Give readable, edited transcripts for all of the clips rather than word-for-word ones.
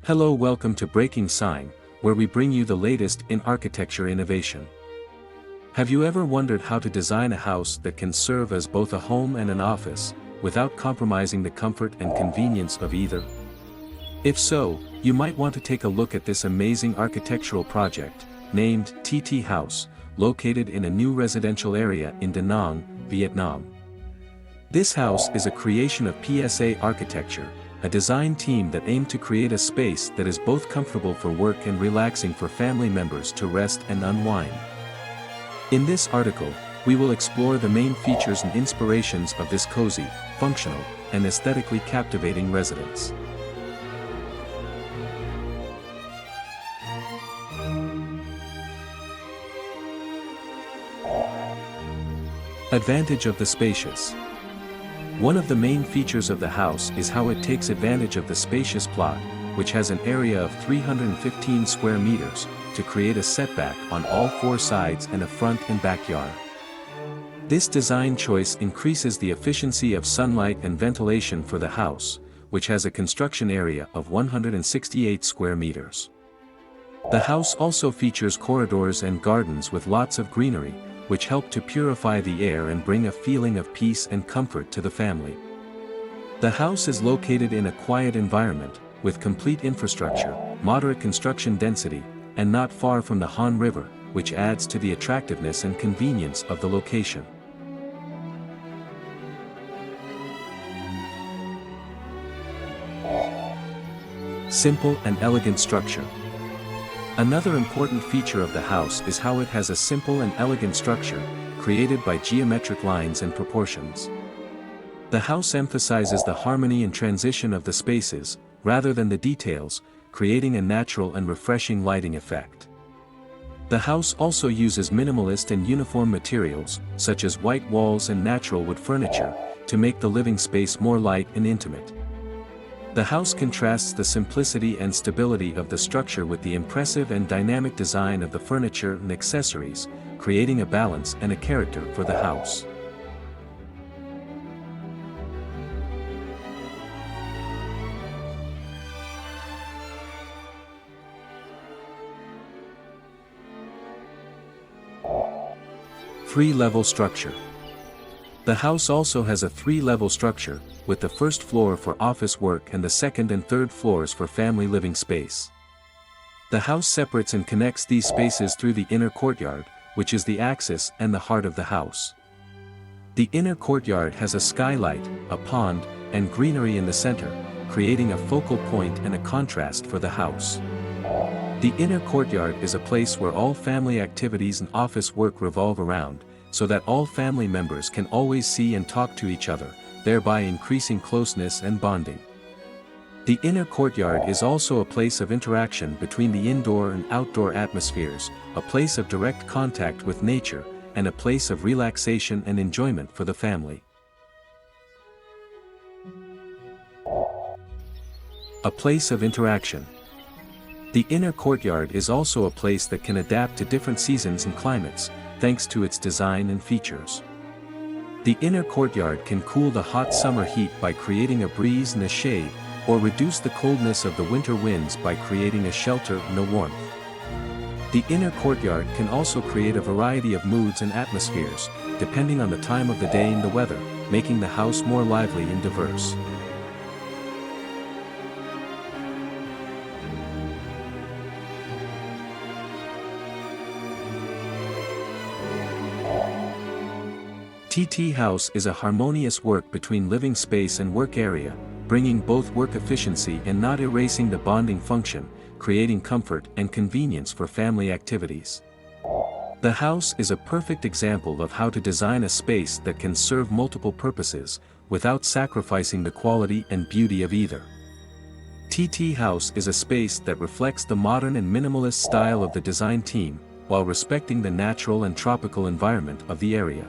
Hello, welcome to Breaking Sign, where we bring you the latest in architecture innovation. Have you ever wondered how to design a house that can serve as both a home and an office, without compromising the comfort and convenience of either? If so, you might want to take a look at this amazing architectural project, named TT House, located in a new residential area in Da Nang, Vietnam. This house is a creation of PSA Architecture, a design team that aimed to create a space that is both comfortable for work and relaxing for family members to rest and unwind. In this article, we will explore the main features and inspirations of this cozy, functional, and aesthetically captivating residence. Advantage of the spacious. One of the main features of the house is how it takes advantage of the spacious plot, which has an area of 315 square meters, to create a setback on all four sides and a front and backyard. This design choice increases the efficiency of sunlight and ventilation for the house, which has a construction area of 168 square meters. The house also features corridors and gardens with lots of greenery, which help to purify the air and bring a feeling of peace and comfort to the family. The house is located in a quiet environment, with complete infrastructure, moderate construction density, and not far from the Han River, which adds to the attractiveness and convenience of the location. Simple and elegant structure. Another important feature of the house is how it has a simple and elegant structure, created by geometric lines and proportions. The house emphasizes the harmony and transition of the spaces, rather than the details, creating a natural and refreshing lighting effect. The house also uses minimalist and uniform materials, such as white walls and natural wood furniture, to make the living space more light and intimate. The house contrasts the simplicity and stability of the structure with the impressive and dynamic design of the furniture and accessories, creating a balance and a character for the house. Three-level structure. The house also has a three-level structure, with the first floor for office work and the second and third floors for family living space. The house separates and connects these spaces through the inner courtyard, which is the axis and the heart of the house. The inner courtyard has a skylight, a pond, and greenery in the center, creating a focal point and a contrast for the house. The inner courtyard is a place where all family activities and office work revolve around, so that all family members can always see and talk to each other, thereby increasing closeness and bonding. The inner courtyard is also a place of interaction between the indoor and outdoor atmospheres, a place of direct contact with nature, and a place of relaxation and enjoyment for the family. A place of interaction. The inner courtyard is also a place that can adapt to different seasons and climates, thanks to its design and features. The inner courtyard can cool the hot summer heat by creating a breeze and a shade, or reduce the coldness of the winter winds by creating a shelter and a warmth. The inner courtyard can also create a variety of moods and atmospheres, depending on the time of the day and the weather, making the house more lively and diverse. TT House is a harmonious work between living space and work area, bringing both work efficiency and not erasing the bonding function, creating comfort and convenience for family activities. The house is a perfect example of how to design a space that can serve multiple purposes, without sacrificing the quality and beauty of either. TT House is a space that reflects the modern and minimalist style of the design team, while respecting the natural and tropical environment of the area.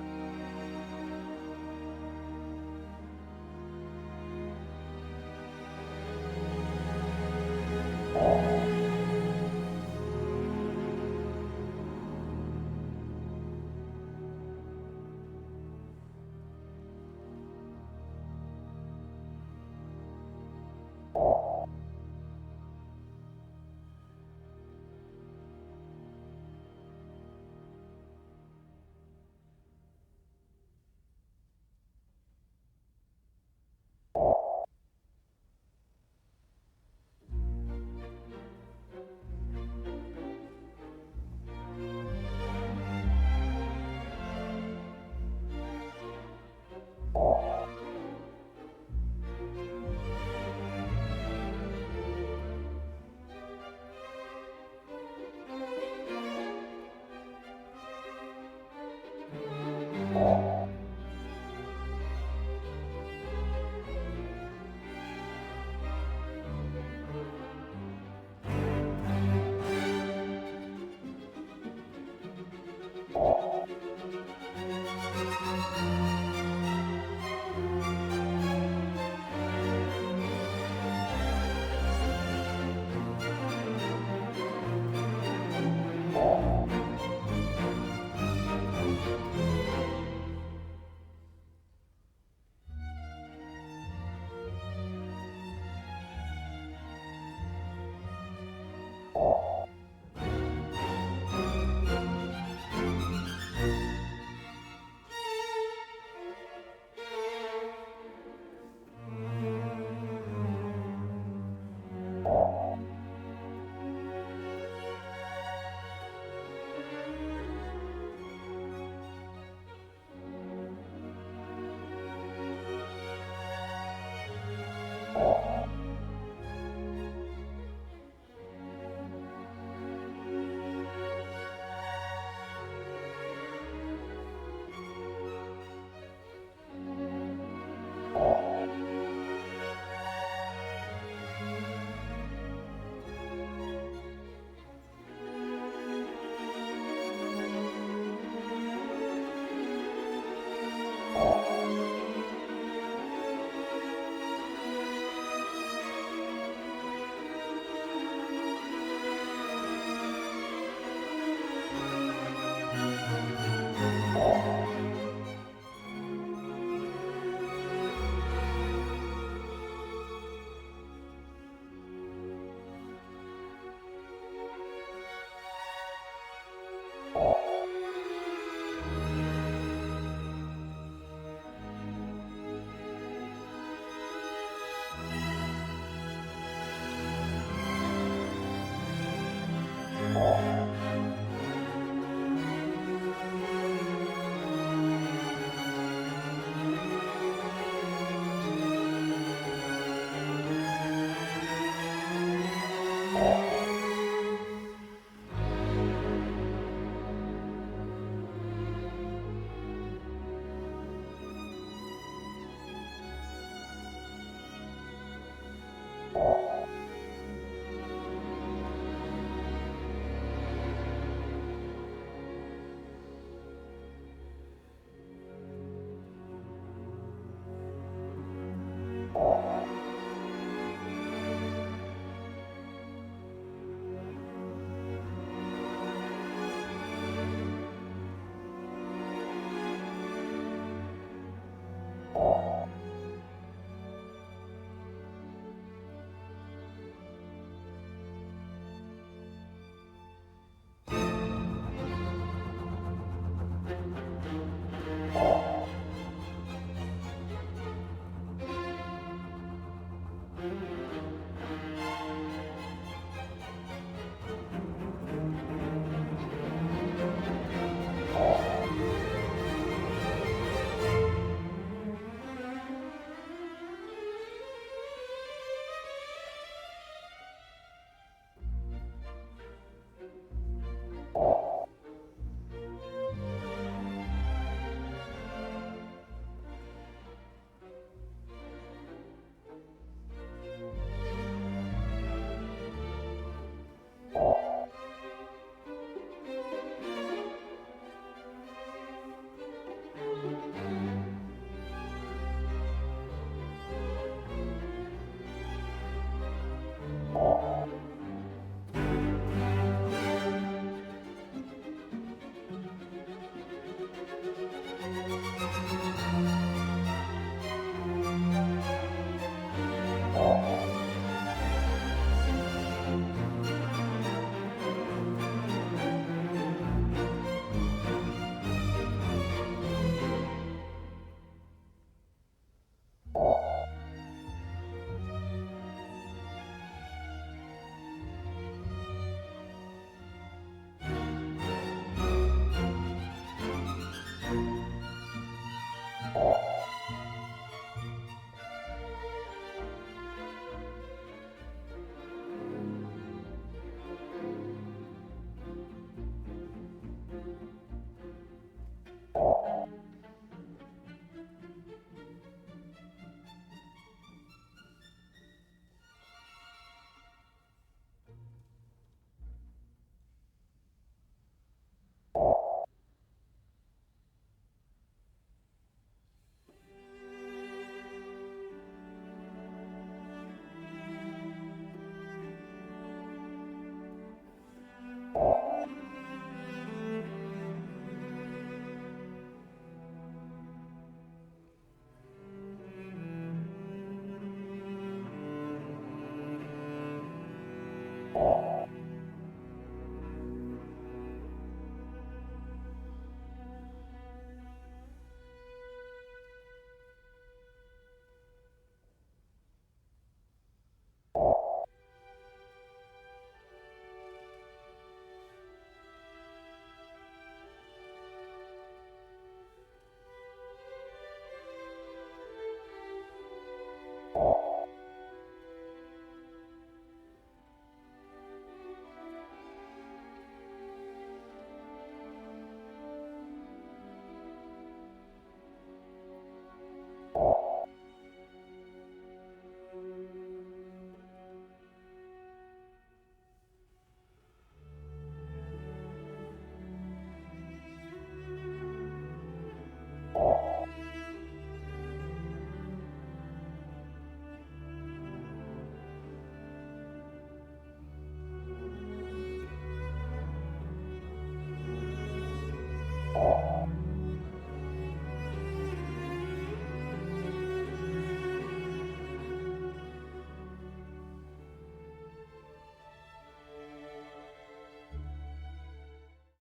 you